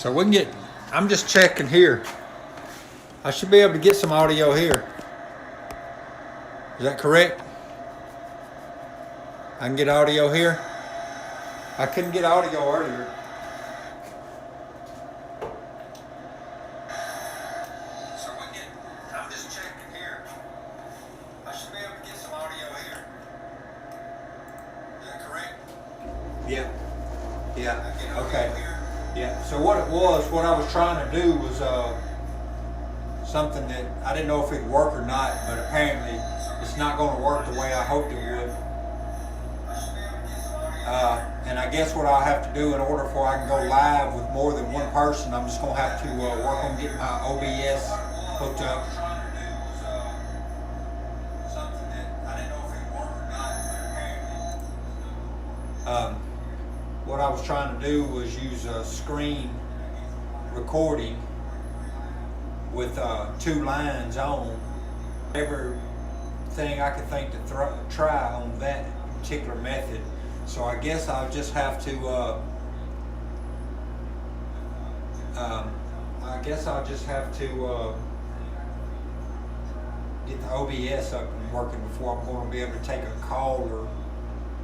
So we can get, I'm just checking here. I should be able to get some audio here. Is that correct? I can get audio here. I couldn't get audio earlier. So we get, I'm just checking here. I should be able to get some audio here. Is that correct? Yeah. Yeah. Okay. Yeah. So what it was, what I was trying to do was something that I didn't know if it'd work or not, but apparently it's not going to work the way I hoped it would. And I guess what I'll have to do in order for I can go live with more than one person, I'm just going to have to work on getting my OBS hooked up. What I was trying to do was use a screen recording with 2 lines on. Everything I could think to try on that particular method. So I guess I'll just have to get the OBS up and working before I'm going to be able to take a caller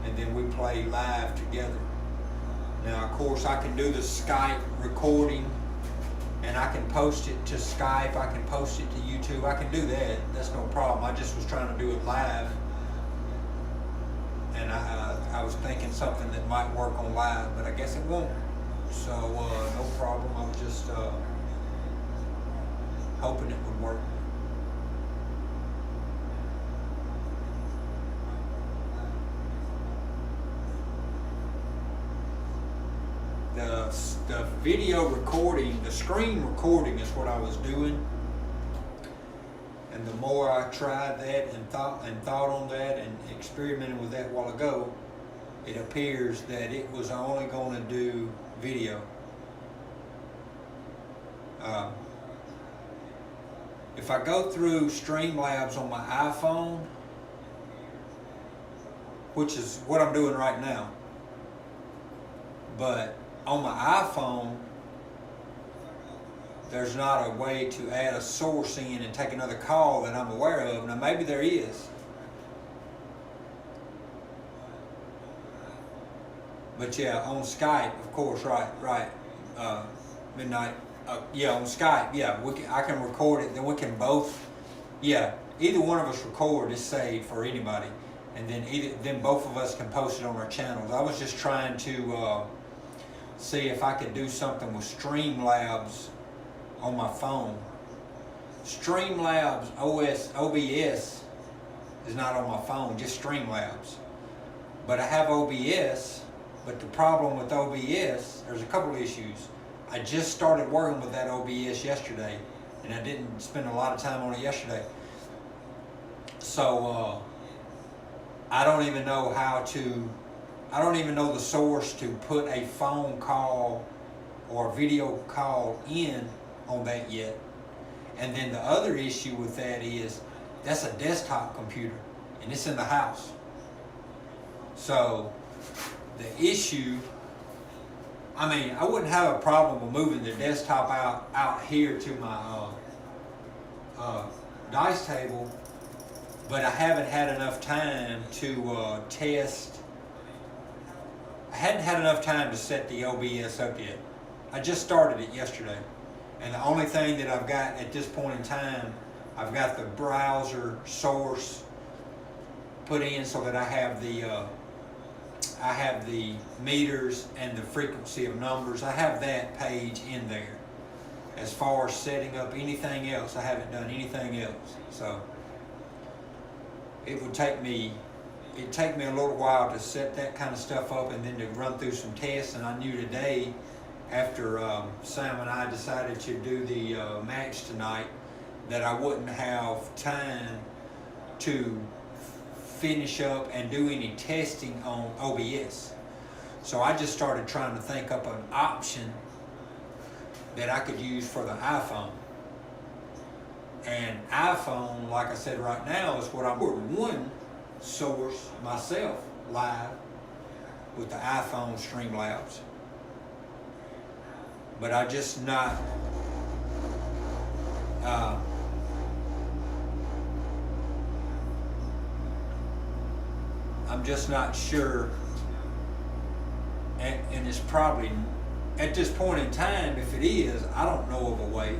and then we play live together. Now, of course, I can do the Skype recording and I can post it to Skype, I can post it to YouTube, I can do that, that's no problem. I just was trying to do it live. And I was thinking something that might work on live, but I guess it won't. So no problem. I was just hoping it would work. The video recording, the screen recording is what I was doing. And the more I tried that and thought on that and experimented with that a while ago, it appears that it was only going to do video. If I go through Streamlabs on my iPhone, which is what I'm doing right now, but on my iPhone, there's not a way to add a source in and take another call that I'm aware of. Now maybe there is. But yeah, on Skype, of course, right. Midnight. Yeah, on Skype, yeah, I can record it. Then we can both, yeah, either one of us record is saved for anybody, and then both of us can post it on our channels. I was just trying to see if I could do something with Streamlabs on my phone. Streamlabs OBS is not on my phone, just Streamlabs. But I have OBS, but the problem with OBS, there's a couple of issues. I just started working with that OBS yesterday, and I didn't spend a lot of time on it yesterday. So I don't even know the source to put a phone call or video call in on that yet. And then the other issue with that is that's a desktop computer and it's in the house. So the issue, I mean, I wouldn't have a problem with moving the desktop out here to my dice table, but I haven't had enough time to test. I hadn't had enough time to set the OBS up yet. I just started it yesterday. And the only thing that I've got at this point in time, I've got the browser source put in so that I have the meters and the frequency of numbers. I have that page in there. As far as setting up anything else, I haven't done anything else. So it'd take me a little while to set that kind of stuff up and then to run through some tests. And I knew today, after Sam and I decided to do the match tonight, that I wouldn't have time to finish up and do any testing on OBS. So I just started trying to think up an option that I could use for the iPhone. And iPhone, like I said right now, is what I'm doing. One source myself live with the iPhone Streamlabs. but I just not. I'm just not sure, and it's probably, at this point in time, if it is, I don't know of a way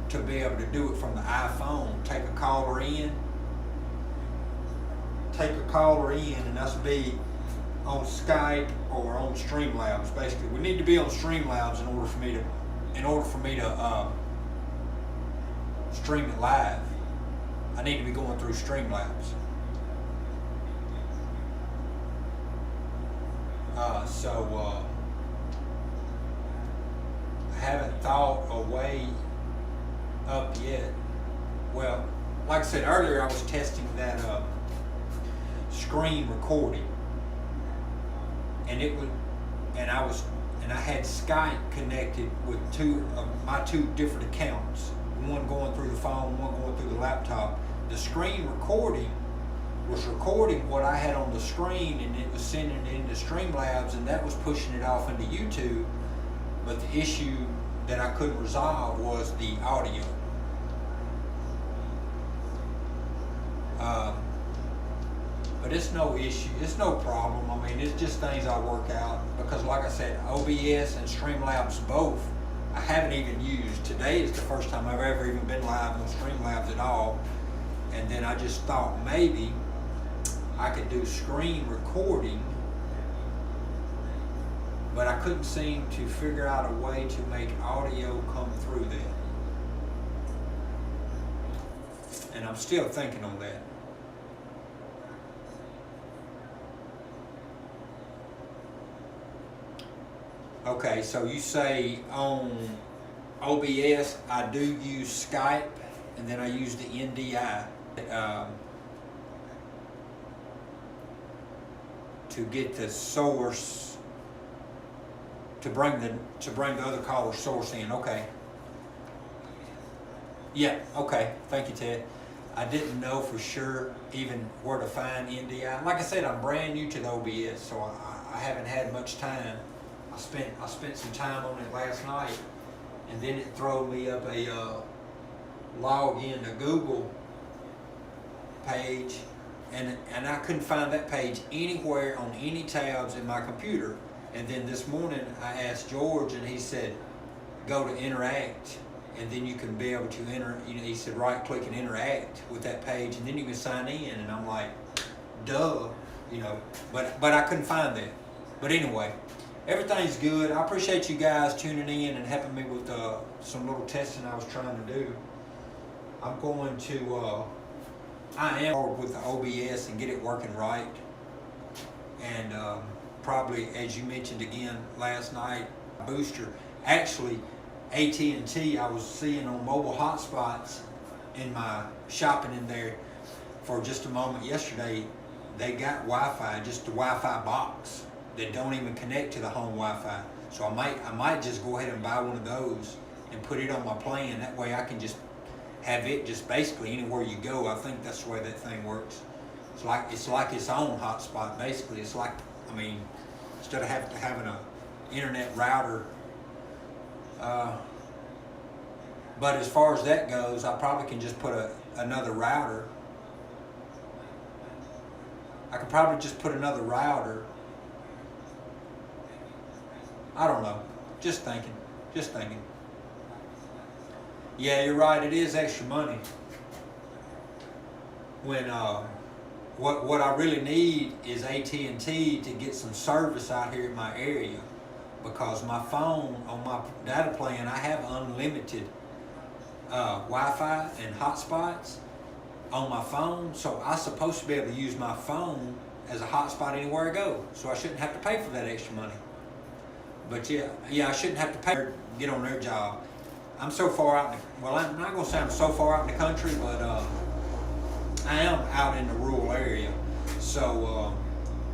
to be able to do it from the iPhone. Take a caller in, and us be on Skype or on Streamlabs. Basically, we need to be on Streamlabs in order for me to stream it live. I need to be going through Streamlabs. I haven't thought a way up yet. Well, like I said earlier, I was testing that screen recording, and I had Skype connected with my two different accounts, one going through the phone, one going through the laptop. The screen recording was recording what I had on the screen, and it was sending it into Streamlabs, and that was pushing it off into YouTube. But the issue that I couldn't resolve was the audio. But it's no issue, it's no problem. I mean, it's just things I work out, because like I said, OBS and Streamlabs both, I haven't even used. Today is the first time I've ever even been live on Streamlabs at all. And then I just thought maybe I could do screen recording, but I couldn't seem to figure out a way to make audio come through that. And I'm still thinking on that. Okay, so you say on OBS I do use Skype, and then I use the NDI to get the source, to bring the other caller's source in. Okay. Yeah. Okay. Thank you, Ted. I didn't know for sure even where to find NDI. Like I said, I'm brand new to the OBS, so I haven't had much time. I spent some time on it last night, and then it threw me up a log in to Google page, and I couldn't find that page anywhere on any tabs in my computer. And then this morning I asked George, and he said, go to interact, and then you can be able to he said right click and interact with that page, and then you can sign in. And I'm like, duh, but I couldn't find that. But anyway, everything's good. I appreciate you guys tuning in and helping me with some little testing I was trying to do. I'm going to, I am with the OBS and get it working right. And probably, as you mentioned again last night, booster. Actually, AT&T, I was seeing on mobile hotspots in my shopping in there for just a moment yesterday. They got Wi-Fi, just the Wi-Fi box that don't even connect to the home Wi-Fi. So I might just go ahead and buy one of those and put it on my plan. That way I can just have it just basically anywhere you go. I think that's the way that thing works. It's like its own hotspot basically. It's like, I mean, instead of having an internet router. But as far as that goes, I probably can just put another router. I could probably just put another router. I don't know. Just thinking. Yeah, you're right. It is extra money. When what I really need is AT&T to get some service out here in my area, because my phone on my data plan, I have unlimited Wi-Fi and hotspots on my phone, so I'm supposed to be able to use my phone as a hotspot anywhere I go, so I shouldn't have to pay for that extra money. But yeah, I shouldn't have to pay to get on their job. I'm so far out, well, I'm not gonna say I'm so far out in the country, but I am out in the rural area, so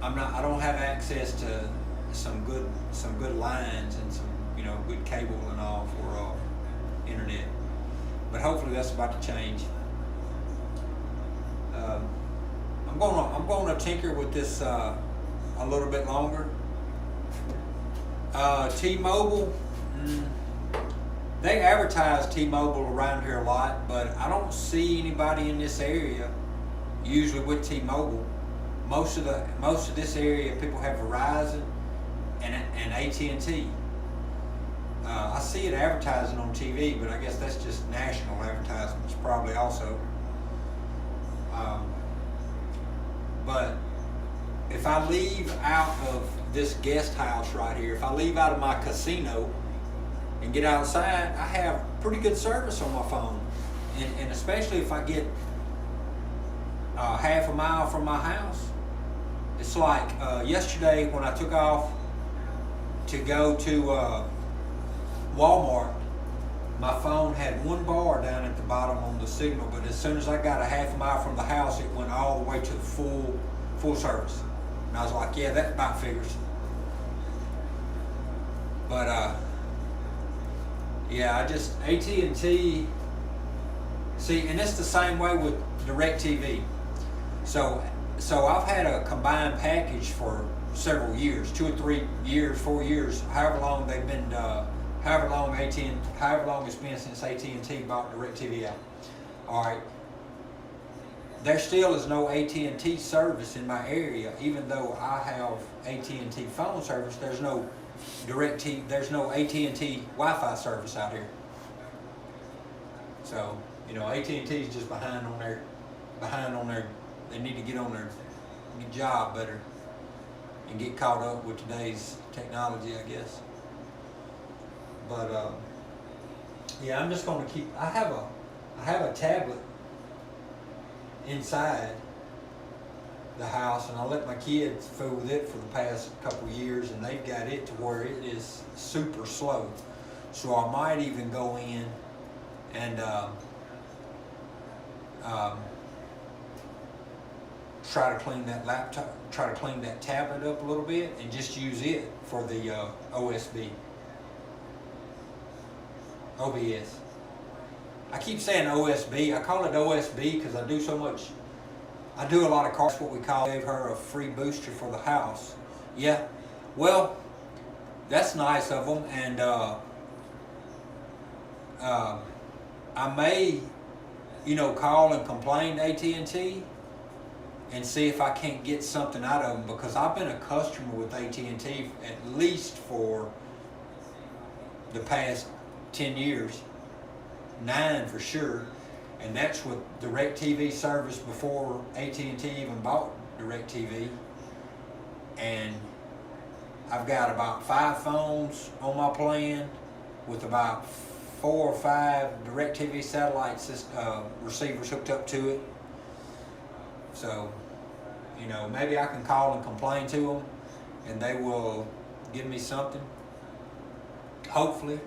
I don't have access to some good lines and some good cable and all for internet. But hopefully that's about to change. I'm gonna tinker with this a little bit longer. T-Mobile, They advertise T-Mobile around here a lot, but I don't see anybody in this area usually with T-Mobile. Most of this area, people have Verizon and AT&T. I see it advertising on TV, but I guess that's just national advertisements probably also. But if I leave out of this guest house right here, if I leave out of my casino and get outside, I have pretty good service on my phone. And especially if I get half a mile from my house. It's like yesterday when I took off to go to Walmart, my phone had one bar down at the bottom on the signal, but as soon as I got a half a mile from the house, it went all the way to the full service. And I was like, yeah, that about figures. But yeah, I just, AT&T, see, and it's the same way with DirecTV. So I've had a combined package for several years, 2 or 3 years, 4 years, however long they've been, however long it's been since AT&T bought DirecTV out. All right. There still is no AT&T service in my area, even though I have AT&T phone service. There's no there's no AT&T Wi-Fi service out here. So, you know, AT&T is just behind on their, they need to get on their job better and get caught up with today's technology, I guess. But yeah, I'm just going to keep, I have a tablet inside the house, and I let my kids fool with it for the past couple of years, and they've got it to where it is super slow. So I might even go in and try to clean that laptop, try to clean that tablet up a little bit, and just use it for the OBS. I keep saying OSB. I call it OSB because I do so much. I do a lot of cars. What we call, gave her a free booster for the house. Yeah, well, that's nice of them, and I may, you know, call and complain to AT&T and see if I can't get something out of them, because I've been a customer with AT&T at least for the past 10 years, 9 for sure, and that's with DirecTV service before AT&T even bought DirecTV. And I've got about 5 phones on my plan with about 4 or 5 DirecTV satellite receivers hooked up to it. So, you know, maybe I can call and complain to them and they will give me something. Hopefully.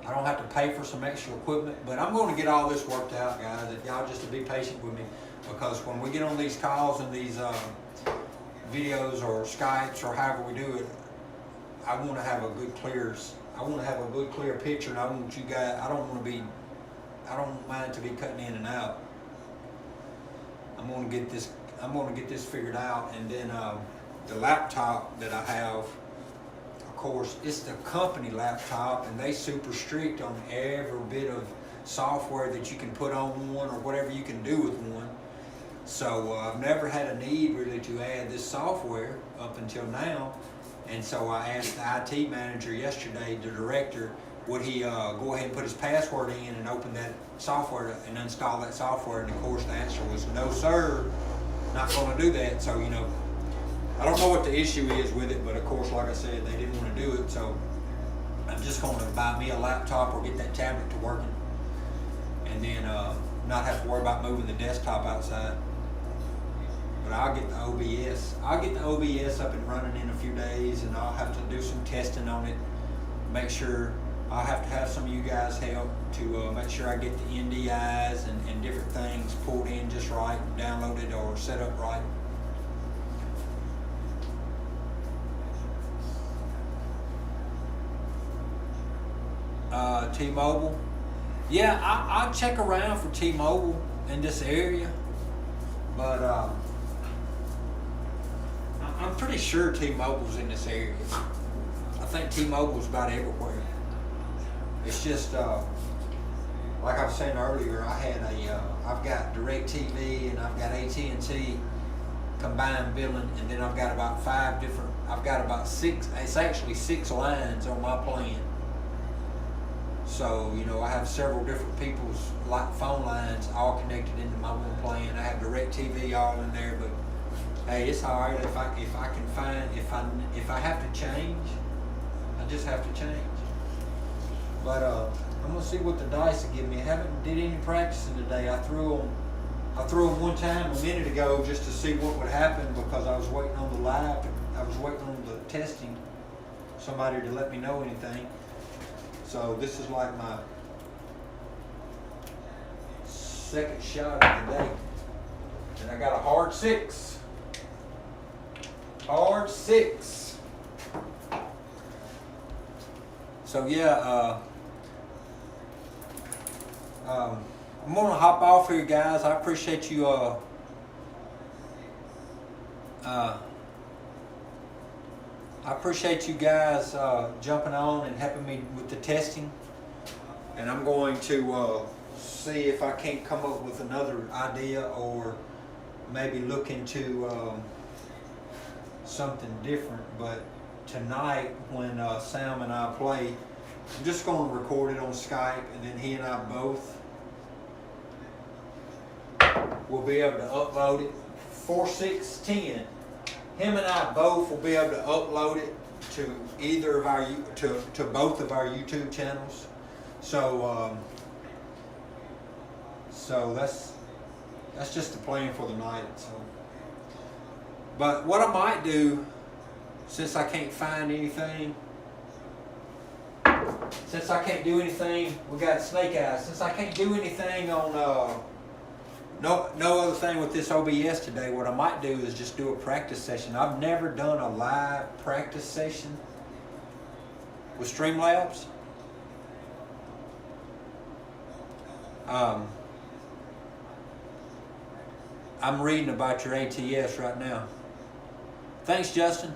I don't have to pay for some extra equipment, but I'm going to get all this worked out, guys. Y'all just to be patient with me, because when we get on these calls and these videos or Skypes or however we do it, I want to have a good clear picture, and I want you guys. I don't mind it to be cutting in and out. I'm going to get this figured out, and then the laptop that I have. Of course, it's the company laptop, and they super strict on every bit of software that you can put on one or whatever you can do with one. So I've never had a need really to add this software up until now. And so I asked the IT manager yesterday, the director, would he go ahead and put his password in and open that software and install that software? And of course the answer was no, sir, not going to do that. So, you know, I don't know what the issue is with it, but of course, like I said, they didn't want to do it, so I'm just going to buy me a laptop or get that tablet to working, and then not have to worry about moving the desktop outside. But I'll get the OBS. I'll get the OBS up and running in a few days, and I'll have to do some testing on it. Make sure, I'll have to have some of you guys help to make sure I get the NDIs and different things pulled in just right, downloaded or set up right. T-Mobile. Yeah, I'll check around for T-Mobile in this area, but I'm pretty sure T-Mobile's in this area. I think T-Mobile's about everywhere. It's just like I was saying earlier. I've got DirecTV and I've got AT&T combined billing, and then I've got about six. It's actually 6 lines on my plan. So, I have several different people's phone lines all connected into my one plan. I have DirecTV all in there, but hey, it's all right. If I can find, if I have to change, I just have to change. But I'm gonna see what the dice will give me. I haven't did any practicing today. I threw them one time a minute ago just to see what would happen, because I was waiting on the I was waiting on the testing, somebody to let me know anything. So this is like my second shot of the day. And I got a hard 6. Hard 6. So yeah, I'm gonna hop off here, guys. I appreciate you I appreciate you guys jumping on and helping me with the testing, and I'm going to see if I can't come up with another idea, or maybe look into something different. But tonight, when Sam and I play, I'm just going to record it on Skype, and then he and I both will be able to upload it. 4, 6, 10. Him and I both will be able to upload it to either of our to both of our YouTube channels. So so that's just the plan for the night. So, but what I might do, since I can't find anything, since I can't do anything, we got Snake Eyes. Since I can't do anything on no other thing with this OBS today, what I might do is just do a practice session. I've never done a live practice session with Streamlabs. I'm reading about your ATS right now. Thanks, Justin.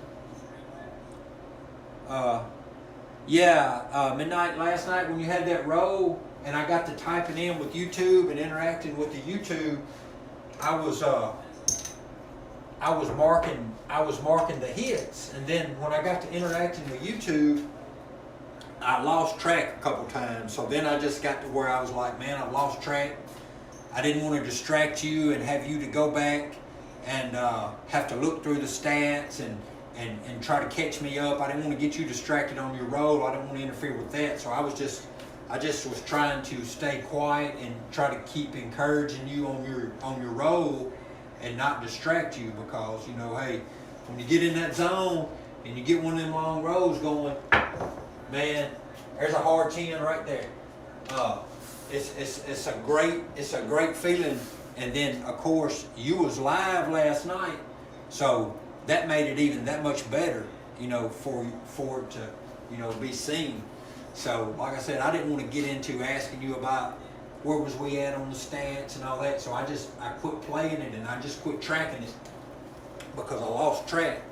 Midnight last night when you had that roll, and I got to typing in with YouTube and interacting with the YouTube, I was marking the hits, and then when I got to interacting with YouTube, I lost track a couple times. So then I just got to where I was like, man, I've lost track. I didn't want to distract you and have you to go back and have to look through the stats and try to catch me up. I didn't want to get you distracted on your roll. I didn't want to interfere with that. So I just was trying to stay quiet and try to keep encouraging you on your roll and not distract you, because hey, when you get in that zone and you get one of them long rolls going, man, there's a hard 10 right there. It's a great feeling. And then of course you was live last night, so that made it even that much better, for it to be seen. So, like I said, I didn't want to get into asking you about where was we at on the stats and all that. So I quit playing it, and I just quit tracking it because I lost track.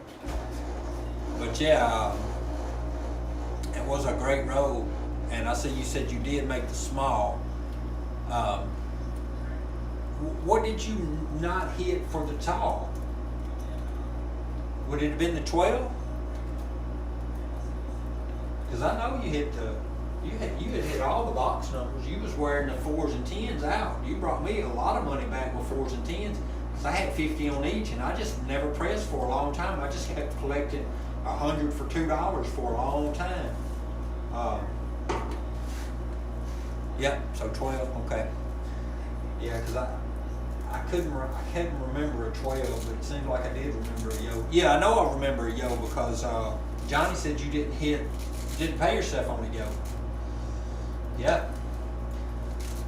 But yeah, it was a great roll. And I see you said you did make the small. What did you not hit for the tall? Would it have been the 12? Because I know you had hit all the box numbers. You was wearing the 4s and 10s out. You brought me a lot of money back with 4s and 10s. Because I had 50 on each, and I just never pressed for a long time. I just kept collecting 100 for $2 for a long time. Yep, so 12, okay. Yeah, because I couldn't remember a 12, but it seemed like I did remember a yo. Yeah, I know I remember a yo, because Johnny said you didn't pay yourself on the yo. Yeah.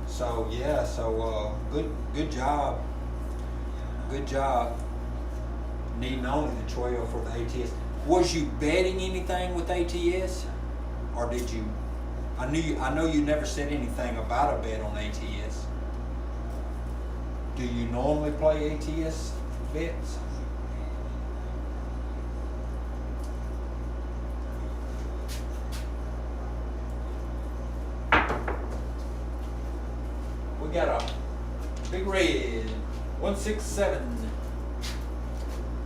So yeah, good job. Good job. Needing only the 12 for the ATS. Was you betting anything with ATS, or did you? I know you never said anything about a bet on ATS. Do you normally play ATS bets? got a big red 167.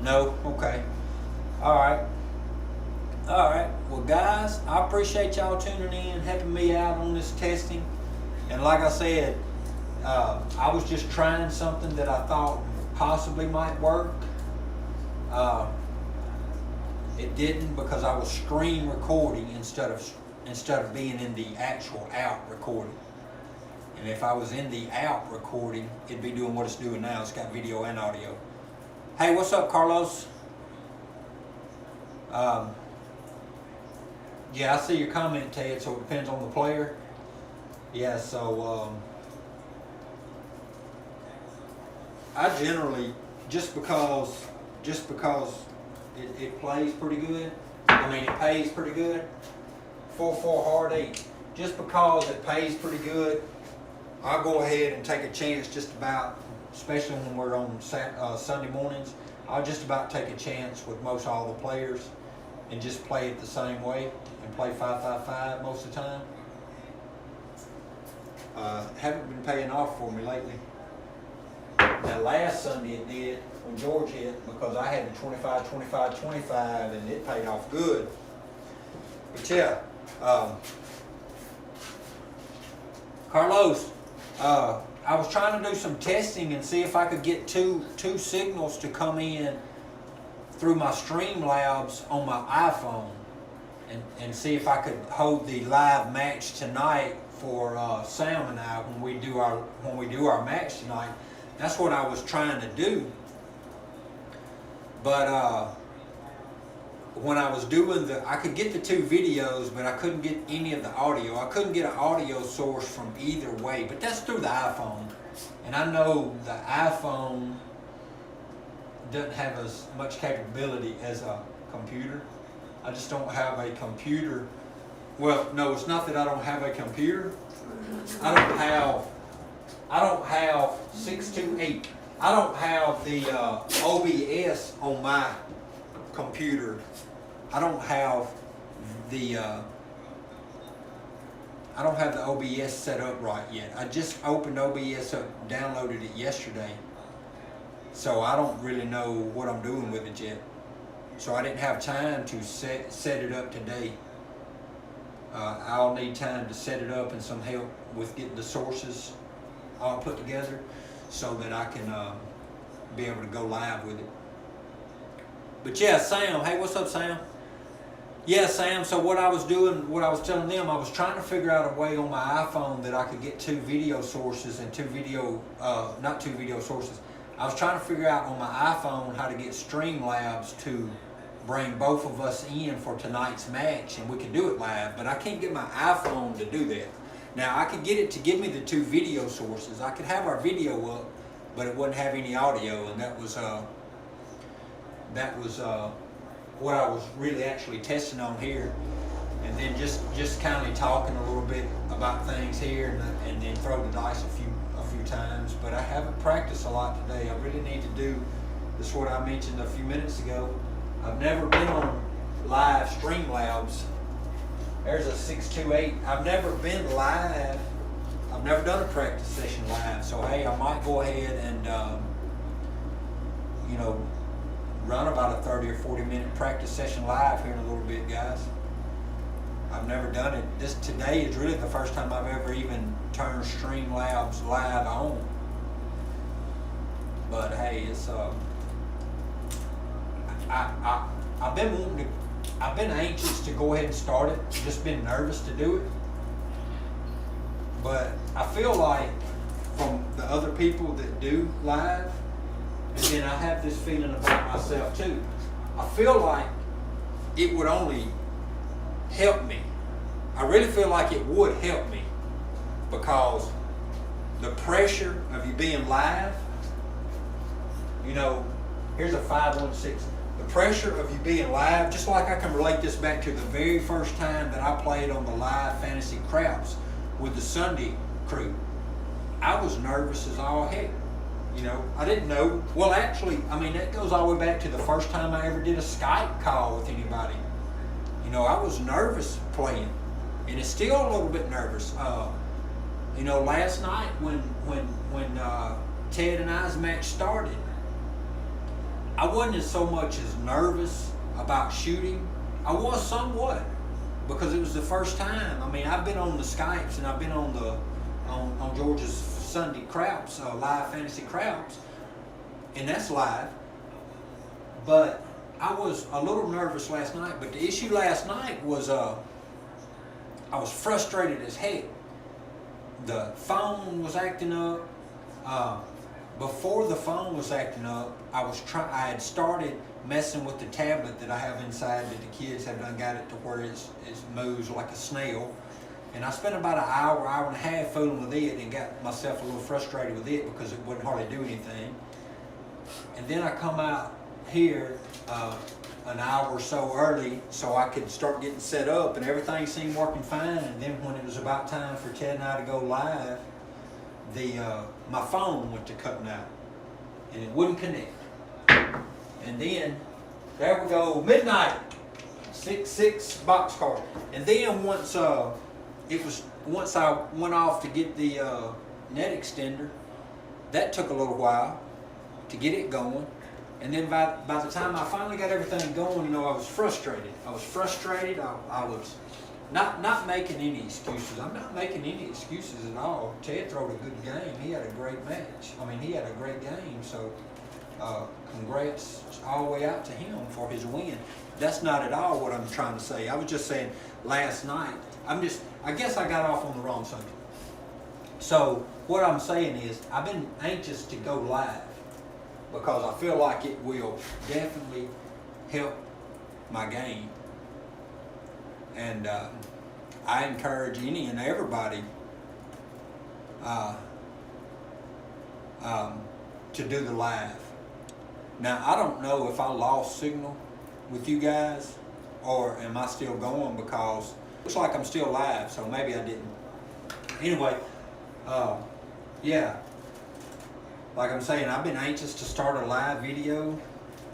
No, okay. All right. Well, guys, I appreciate y'all tuning in, helping me out on this testing. And like I said, I was just trying something that I thought possibly might work. It didn't, because I was screen recording instead of being in the actual out recording. And if I was in the out recording, it'd be doing what it's doing now. It's got video and audio. Hey, what's up, Carlos? Yeah, I see your comment, Ted, so it depends on the player. Yeah, so I generally, just because it plays pretty good, I mean it pays pretty good, 4-4 hard 8, just because it pays pretty good, I'll go ahead and take a chance just about, especially when we're on Sunday mornings, I'll just about take a chance with most all the players and just play it the same way and play 5-5-5 most of the time. Haven't been paying off for me lately. Now last Sunday it did when George hit, because I had the 25-25-25 and it paid off good. But yeah, Carlos, I was trying to do some testing and see if I could get two signals to come in through my Streamlabs on my iPhone, and see if I could hold the live match tonight for Sam and I when we do our match tonight. That's what I was trying to do. But when I was doing I could get the 2 videos, but I couldn't get any of the audio. I couldn't get an audio source from either way, but that's through the iPhone. And I know the iPhone doesn't have as much capability as a computer. I just don't have a computer. Well, no, it's not that I don't have a computer. I don't have 628. I don't have the OBS on my computer. I don't have the OBS set up right yet. I just opened OBS up, downloaded it yesterday. So I don't really know what I'm doing with it yet. So I didn't have time to set it up today. I'll need time to set it up and some help with getting the sources all put together so that I can be able to go live with it. But yeah, Sam, hey, what's up, Sam? Yeah, Sam, so what I was doing, what I was telling them, I was trying to figure out a way on my iPhone that I could get 2 video sources and not 2 video sources. I was trying to figure out on my iPhone how to get Streamlabs to bring both of us in for tonight's match, and we could do it live, but I can't get my iPhone to do that. Now, I could get it to give me the 2 video sources. I could have our video up, but it wouldn't have any audio, and that was what I was really actually testing on here. And then just kind of talking a little bit about things here, and then throw the dice a few times. But I haven't practiced a lot today. I really need to do this. What I mentioned a few minutes ago. I've never been on live Streamlabs. There's a 628. I've never been live. I've never done a practice session live. So hey, I might go ahead and run about a 30 or 40 minute practice session live here in a little bit, guys. I've never done it. Today is really the first time I've ever even turned Streamlabs live on. But hey, it's I've been anxious to go ahead and start it. Just been nervous to do it. But I feel like from the other people that do live, and then I have this feeling about myself too. I feel like it would only help me. I really feel like it would help me, because the pressure of you being live, here's a 516. The pressure of you being live, just like I can relate this back to the very first time that I played on the live fantasy craps with the Sunday crew. I was nervous as all heck. I didn't know. Well, actually, that goes all the way back to the first time I ever did a Skype call with anybody. I was nervous playing, and it's still a little bit nervous. You know, last night when Ted and I's match started, I wasn't so much as nervous about shooting. I was somewhat, because it was the first time. I mean, I've been on the Skypes and I've been on George's Sunday Craps, live fantasy craps, and that's live. But I was a little nervous last night. But the issue last night was I was frustrated as heck. The phone was acting up. Before the phone was acting up, I had started messing with the tablet that I have inside that the kids have done got it to where it moves like a snail. And I spent about an hour and a half fooling with it and got myself a little frustrated with it because it wouldn't hardly do anything. And then I come out here an hour or so early so I could start getting set up, and everything seemed working fine. And then when it was about time for Ted and I to go live, my phone went to cutting out and it wouldn't connect. And then there we go, midnight, 6 boxcar. And then once I went off to get the net extender, that took a little while to get it going. And then by the time I finally got everything going, you know, I was frustrated. I was not making any excuses. I'm not making any excuses at all. Ted throwed a good game. He had a great match. I mean, he had a great game. So congrats all the way out to him for his win. That's not at all what I'm trying to say. I was just saying last night, I guess I got off on the wrong subject. So what I'm saying is I've been anxious to go live because I feel like it will definitely help my game. And I encourage any and everybody to do the live. Now, I don't know if I lost signal with you guys or am I still going, because it looks like I'm still live, so maybe I didn't. Anyway, yeah, like I'm saying, I've been anxious to start a live video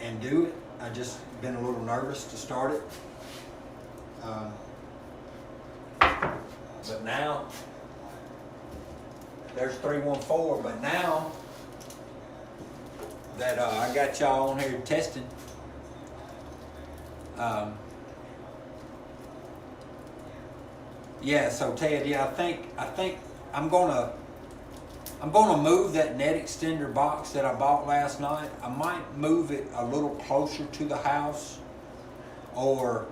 and do it. I just been a little nervous to start it. But now, there's 314, but now that I got y'all on here testing, yeah, so Ted, yeah, I think I'm gonna move that net extender box that I bought last night. I might move it a little closer to the house, or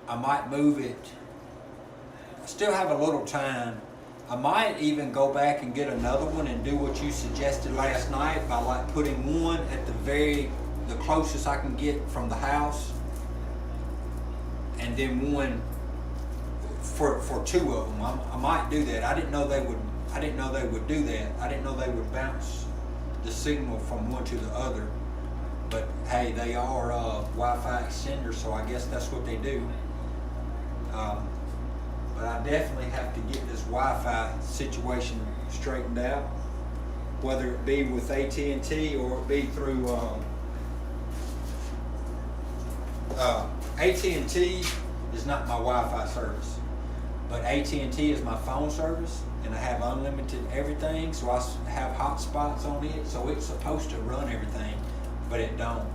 I might move it. I still have a little time. I might even go back and get another one and do what you suggested last night by like putting one at the closest I can get from the house, and then one for two of them. I might do that. I didn't know they would do that. I didn't know they would bounce the signal from one to the other. But hey, they are Wi-Fi extenders, so I guess that's what they do. But I definitely have to get this Wi-Fi situation straightened out, whether it be with AT&T or it be through AT&T is not my Wi-Fi service, but AT&T is my phone service, and I have unlimited everything, so I have hotspots on it, so it's supposed to run everything, but it don't.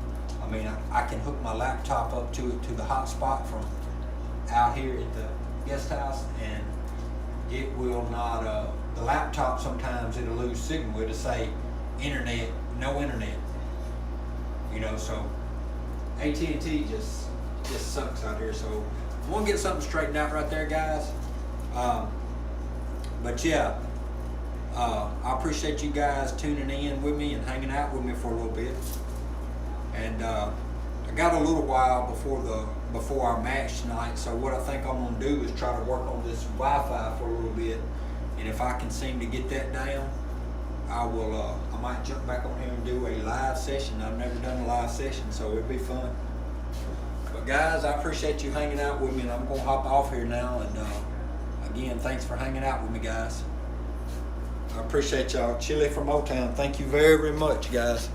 I mean, I can hook my laptop up to the hotspot from out here at the guest house, and it will not, the laptop sometimes it'll lose signal. It'll say internet, no internet, you know, so AT&T just sucks out here. So I'm gonna get something straightened out right there, guys. But yeah, I appreciate you guys tuning in with me and hanging out with me for a little bit. And I got a little while before our match tonight, so what I think I'm gonna do is try to work on this Wi-Fi for a little bit, and if I can seem to get that down, I will. I might jump back on here and do a live session. I've never done a live session, so it'd be fun. But guys, I appreciate you hanging out with me, and I'm gonna hop off here now. And again, thanks for hanging out with me, guys. I appreciate y'all. Chili from Motown. Thank you very, very much, guys.